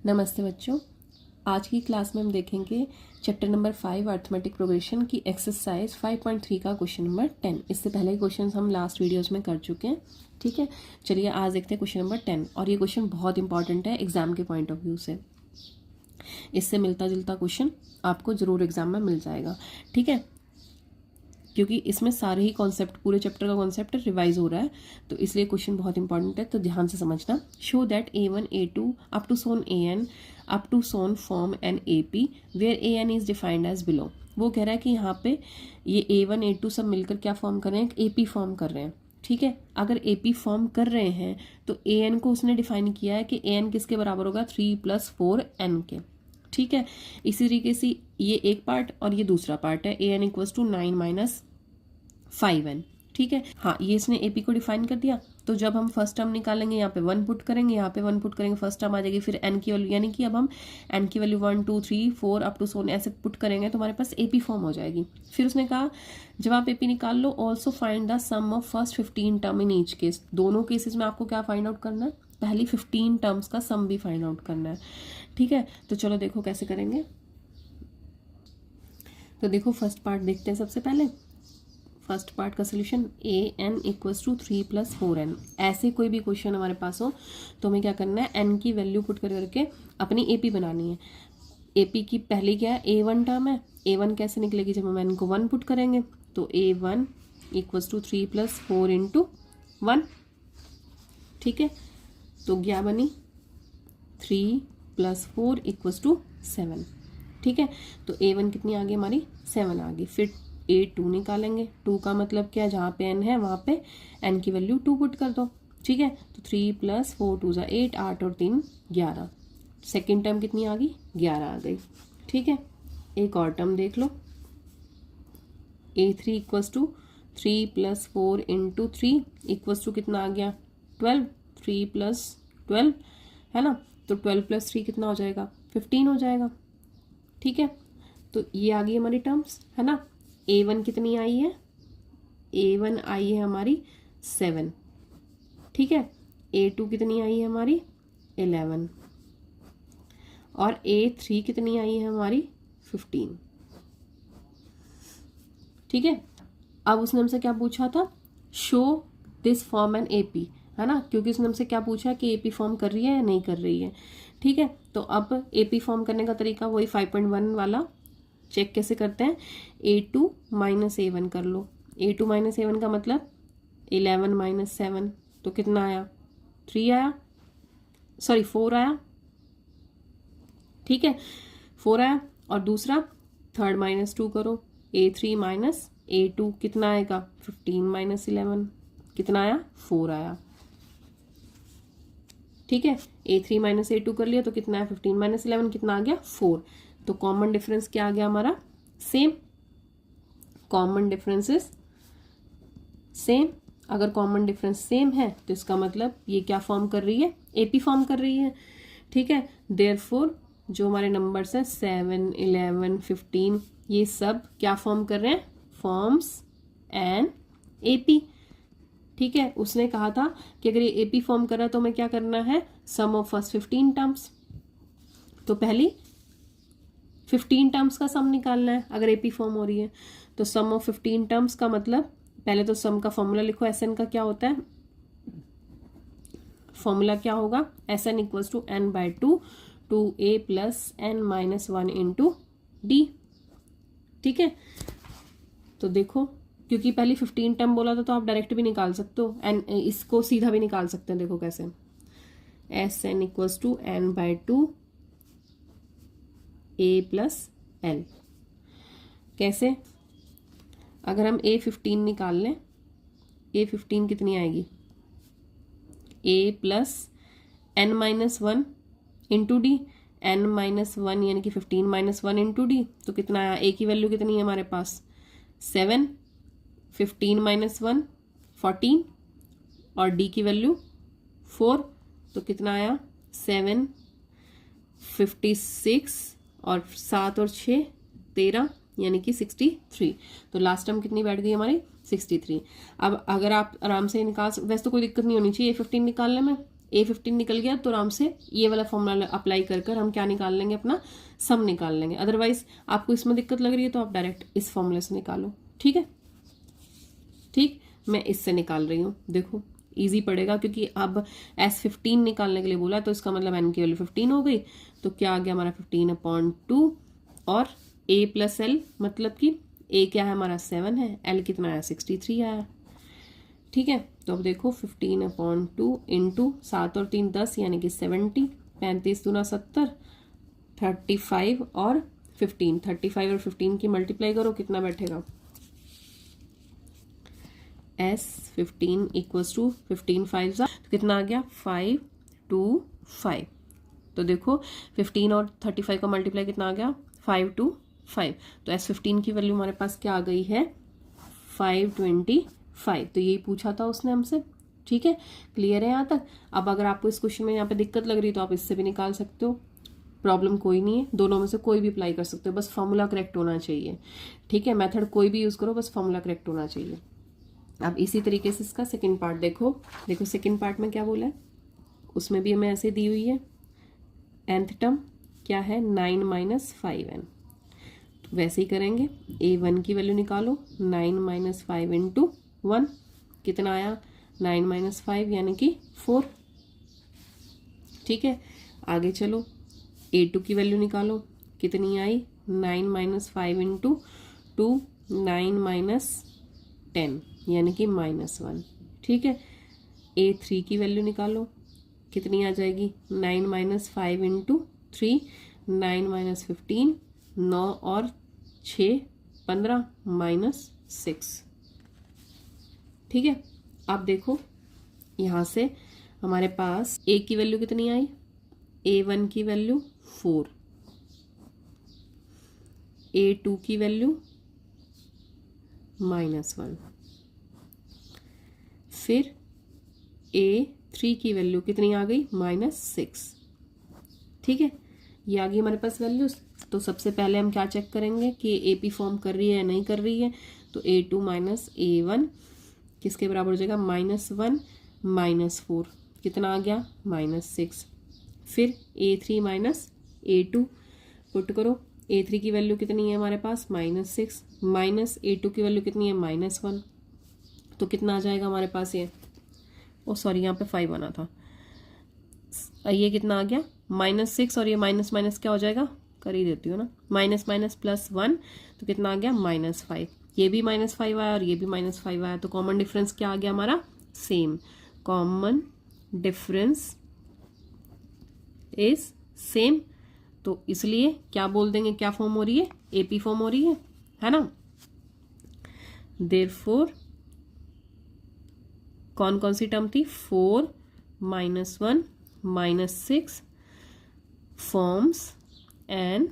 नमस्ते बच्चों, आज की क्लास में हम देखेंगे चैप्टर नंबर 5 अर्थमेटिक प्रोग्रेशन की एक्सरसाइज 5.3 का क्वेश्चन नंबर 10। इससे पहले क्वेश्चन हम लास्ट वीडियोस में कर चुके हैं। ठीक है, चलिए आज देखते हैं क्वेश्चन नंबर 10। और ये क्वेश्चन बहुत इंपॉर्टेंट है एग्जाम के पॉइंट ऑफ व्यू से। इससे मिलता जुलता क्वेश्चन आपको जरूर एग्जाम में मिल जाएगा। ठीक है, क्योंकि इसमें सारे ही कॉन्सेप्ट, पूरे चैप्टर का कॉन्सेप्ट रिवाइज हो रहा है, तो इसलिए क्वेश्चन बहुत इंपॉर्टेंट है, तो ध्यान से समझना। Show that A1 A2 up to so on AN up to so on form an AP where AN is defined as below. वो कह रहा है कि यहाँ पे ये A1 A2 सब मिलकर क्या फॉर्म कर रहे हैं, AP फॉर्म कर रहे हैं। ठीक है, अगर AP फॉर्म कर रहे हैं तो AN को उसने डिफाइन किया है कि AN किसके बराबर होगा, 3 + 4N के। ठीक है, इसी तरीके से ये एक पार्ट और ये दूसरा पार्ट है, AN = 9 - 5N। ठीक है, हाँ, ये इसने AP को डिफाइन कर दिया। तो जब हम फर्स्ट टर्म निकालेंगे, यहाँ पे 1 पुट करेंगे, यहाँ पे 1 पुट करेंगे, फर्स्ट टर्म आ जाएगी। फिर N की वैल्यू, यानी कि अब हम N की वैल्यू 1 2 3 4 अप टू सोन ऐसे पुट करेंगे तो हमारे पास AP फॉर्म हो जाएगी। फिर उसने कहा जब आप AP निकाल लो, also find the sum of first 15 term in each case. दोनों केसेस में आपको क्या फाइंड आउट करना है, पहली 15 टर्म्स का सम भी फाइंड आउट करना है। ठीक है, तो चलो देखो कैसे करेंगे। तो देखो फर्स्ट पार्ट देखते हैं। सबसे पहले फर्स्ट पार्ट का सोल्यूशन, AN = 3 + 4N। ऐसे कोई भी क्वेश्चन हमारे पास हो तो हमें क्या करना है, N की वैल्यू पुट करके अपनी AP बनानी है। AP की पहली क्या है, A1 टर्म है। A1 कैसे निकलेगी, जब हम N को 1 पुट करेंगे तो A1 = 3 + 4 × 1। ठीक है, तो क्या बनी, 3 + 4 = 7। ठीक है, तो A1 कितनी आ गई हमारी, 7 आ गई। फिर A2 निकालेंगे। 2 का मतलब क्या, जहाँ पे N है वहाँ पे N की वैल्यू 2 पुट कर दो। ठीक है, तो 3 + 4 2 = 8, 8 और 3 11। सेकेंड टर्म कितनी आ गई, 11 आ गई। ठीक है, एक और टर्म देख लो, A3 = 3 + 4 × 3 = कितना आ गया, 12। 3 + 12 है ना, तो 12 + 3 कितना हो जाएगा, 15 हो जाएगा। ठीक है, तो ये आ गई हमारी टर्म्स, है ना। A1 कितनी आई है, A1 आई है हमारी 7। ठीक है, A2 कितनी आई है हमारी 11 और A3 कितनी आई है हमारी 15। ठीक है, अब उसने हमसे क्या पूछा था, show this form an AP, है ना, क्योंकि उसने हमसे क्या पूछा कि AP फॉर्म कर रही है या नहीं कर रही है। ठीक है, तो अब AP फॉर्म करने का तरीका वही 5.1 वाला। चेक कैसे करते हैं, A2 - A1 कर लो। A2 - A1 का मतलब 11 - 7, तो कितना आया, 3 आया, सॉरी 4 आया। ठीक है, 4 आया। और दूसरा थर्ड -2 करो, A3 - A2 कितना आएगा, 15 - 11, कितना आया, 4 आया। ठीक है, A3 - A2 कर लिया तो कितना है, 15 - 11 कितना आ गया, 4। तो कॉमन डिफरेंस क्या आ गया हमारा, same. Common difference is same. अगर कॉमन डिफरेंस सेम है तो इसका मतलब ये क्या फॉर्म कर रही है, AP फॉर्म कर रही है। ठीक है, देयरफॉर जो हमारे नंबर्स हैं 7 11 15 ये सब क्या फॉर्म कर रहे हैं, फॉर्म्स एन AP। ठीक है, उसने कहा था कि अगर ये AP फॉर्म कर रहा है तो हमें क्या करना है, सम ऑफ फर्स्ट 15 टर्म्स। तो पहली 15 टर्म्स का सम निकालना है अगर AP फॉर्म हो रही है। तो सम ऑफ 15 टर्म्स का मतलब, पहले तो सम का फॉर्मूला लिखो, SN का क्या होता है, फॉर्मूला क्या होगा, SN = N/2 2A + N - 1 × D। ठीक है, तो देखो क्योंकि पहले 15 टर्म बोला था तो आप डायरेक्ट भी निकाल सकते हो, एंड इसको सीधा भी निकाल सकते हैं। देखो कैसे, SN = N/2 A + L। कैसे, अगर हम A15 निकाल लें, A15 कितनी आएगी, A + N - 1 × D, N - 1 यानी कि 15 - 1 × D, तो कितना आया, A की वैल्यू कितनी है हमारे पास, 7, 15 - 1 14 और D की वैल्यू 4, तो कितना आया, 7 56 और 7 और 6 13 यानी कि 63। तो लास्ट टर्म कितनी बैठ गई हमारी, 63। अब अगर आप आराम से निकाल, वैसे तो कोई दिक्कत नहीं होनी चाहिए A15 निकालने में, A15 निकल गया तो आराम से ये वाला फॉर्मूला अप्लाई कर कर हम क्या निकाल लेंगे, अपना सम निकाल लेंगे। अदरवाइज आपको इसमें दिक्कत लग रही है तो आप डायरेक्ट इस फॉर्मूले से निकालो, ठीक है। ठीक, मैं इससे निकाल रही हूँ, देखो इजी पड़ेगा, क्योंकि अब S15 निकालने के लिए बोला तो इसका मतलब n की वैल्यू 15 हो गई। तो क्या आ गया हमारा 15/2 और a प्लस एल, मतलब कि a क्या है हमारा 7 है, l कितना आया 63 आया। ठीक है, तो अब देखो 15/2 इंटू 7 और 3 10 यानी कि 70, 35 दूना 70, 35 और 15, 35 और 15 की मल्टीप्लाई करो, कितना बैठेगा S15 इक्वल्स टू 15 5 तो कितना आ गया 5 2 5। तो देखो 15 और 35 का मल्टीप्लाई कितना आ गया 5 2 5। तो S15 की वैल्यू हमारे पास क्या आ गई है 525। तो यही पूछा था उसने हमसे। ठीक है, क्लियर है यहाँ तक। अब अगर आपको इस क्वेश्चन में यहाँ पे दिक्कत लग रही है तो आप इससे भी निकाल सकते हो, प्रॉब्लम कोई नहीं है, दोनों में से कोई भी अप्लाई कर सकते हो, बस फॉर्मूला करेक्ट होना चाहिए। ठीक है, मेथड कोई भी यूज़ करो, बस फॉर्मूला करेक्ट होना चाहिए। अब इसी तरीके से इसका सेकंड पार्ट देखो सेकंड पार्ट में क्या बोला है, उसमें भी हमें ऐसे दी हुई है। nth टर्म क्या है 9 माइनस 5n, तो वैसे ही करेंगे। a1 की वैल्यू निकालो, 9 माइनस 5 इंटू 1 कितना आया 9 माइनस 5 यानी कि 4। ठीक है, आगे चलो a2 की वैल्यू निकालो, कितनी आई 9 माइनस 5 इंटू 2 9 माइनस 10 यानी कि -1। ठीक है, a3 की वैल्यू निकालो, कितनी आ जाएगी 9 माइनस 5 इंटू 3 9 माइनस 15 9 और 6 15 -6। ठीक है, अब देखो यहाँ से हमारे पास a की वैल्यू कितनी आई, a1 की वैल्यू 4, a2 की वैल्यू -1, फिर a3 की वैल्यू कितनी आ गई -6। ठीक है, ये आ गई हमारे पास वैल्यूज। तो सबसे पहले हम क्या चेक करेंगे कि AP फॉर्म कर रही है या नहीं कर रही है। तो a2 माइनस a1 किसके बराबर हो जाएगा -1 -4 कितना आ गया -6। फिर a3 माइनस a2 पुट करो, a3 की वैल्यू कितनी है हमारे पास -6 माइनस a2 की वैल्यू कितनी है -1, तो कितना आ जाएगा हमारे पास ये, ओ सॉरी यहाँ पे 5 आना था, ये कितना आ गया -6 और ये माइनस माइनस क्या हो जाएगा, कर ही देती हूँ ना, माइनस माइनस प्लस 1 तो कितना आ गया -5। ये भी -5 आया और ये भी -5 आया, तो कॉमन डिफरेंस क्या आ गया हमारा same, common difference is same. तो इसलिए क्या बोल देंगे, क्या फॉर्म हो रही है AP फॉर्म हो रही है ना। देयरफॉर कौन कौन सी टर्म थी 4 -1 -6 फॉर्म्स एन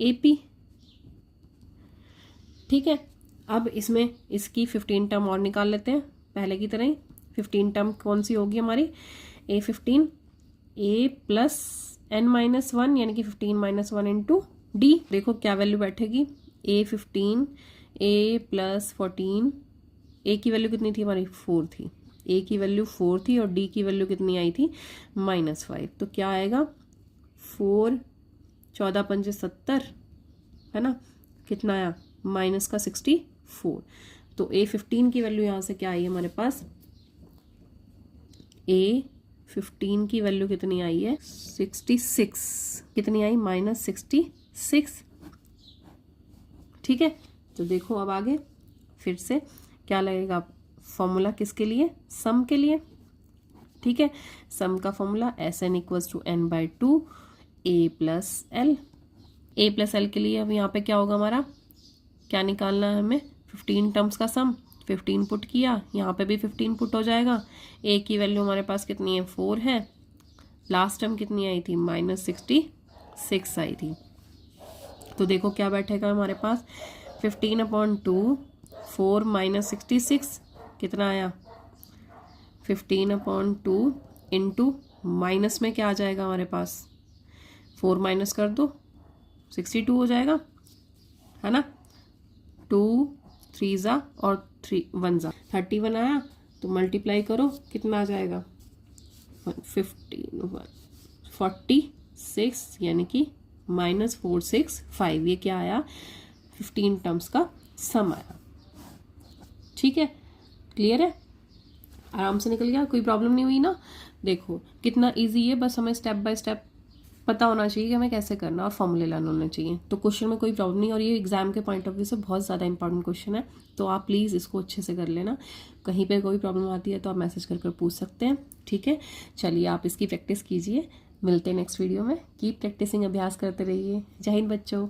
AP। ठीक है, अब इसमें इसकी 15 टर्म और निकाल लेते हैं पहले की तरह ही। 15 टर्म कौन सी होगी हमारी, A15 A प्लस n-1 यानी कि 15 -1 इंटू D। देखो क्या वैल्यू बैठेगी, A15 A प्लस 14, A की वैल्यू कितनी थी हमारी 4 थी, A की वैल्यू 4 थी और D की वैल्यू कितनी आई थी -5। तो क्या आएगा 4 14 5 70 है ना, कितना आया माइनस का 64। तो A15 की वैल्यू यहाँ से क्या आई है हमारे पास, A15 की वैल्यू कितनी आई है 66, कितनी आई -66। ठीक है, तो देखो अब आगे फिर से क्या लगेगा फॉर्मूला, किसके लिए सम के लिए। ठीक है, सम का formula Sn equals to n/2 A plus L। A plus L के लिए अब यहाँ पे क्या होगा हमारा, क्या निकालना है हमें 15 टर्म्स का सम, 15 पुट किया, यहाँ पे भी 15 पुट हो जाएगा। A की वैल्यू हमारे पास कितनी है 4 है, लास्ट टर्म कितनी आई थी -66 आई थी। तो देखो क्या बैठेगा हमारे पास 15/2 4 -66 कितना आया 15/2 इंटू माइनस में क्या आ जाएगा हमारे पास 4 माइनस कर दो 62 हो जाएगा है ना, 2 3 जा और 3 1 जा 31 आया। तो मल्टीप्लाई करो कितना आ जाएगा 46 यानी कि -465, ये क्या आया, 15 टर्म्स का सम आया। ठीक है, क्लियर है, आराम से निकल गया, कोई प्रॉब्लम नहीं हुई ना। देखो कितना इजी है, बस हमें स्टेप बाय स्टेप पता होना चाहिए कि हमें कैसे करना और फॉर्मूले लाने होने चाहिए, तो क्वेश्चन में कोई प्रॉब्लम नहीं। और ये एग्जाम के पॉइंट ऑफ व्यू से बहुत ज़्यादा इंपॉर्टेंट क्वेश्चन है, तो आप प्लीज़ इसको अच्छे से कर लेना। कहीं पे कोई प्रॉब्लम आती है तो आप मैसेज कर पूछ सकते हैं। ठीक है, चलिए आप इसकी प्रैक्टिस कीजिए, मिलते हैं नेक्स्ट वीडियो में। कीप प्रैक्टिसिंग, अभ्यास करते रहिए। जय हिंद बच्चों।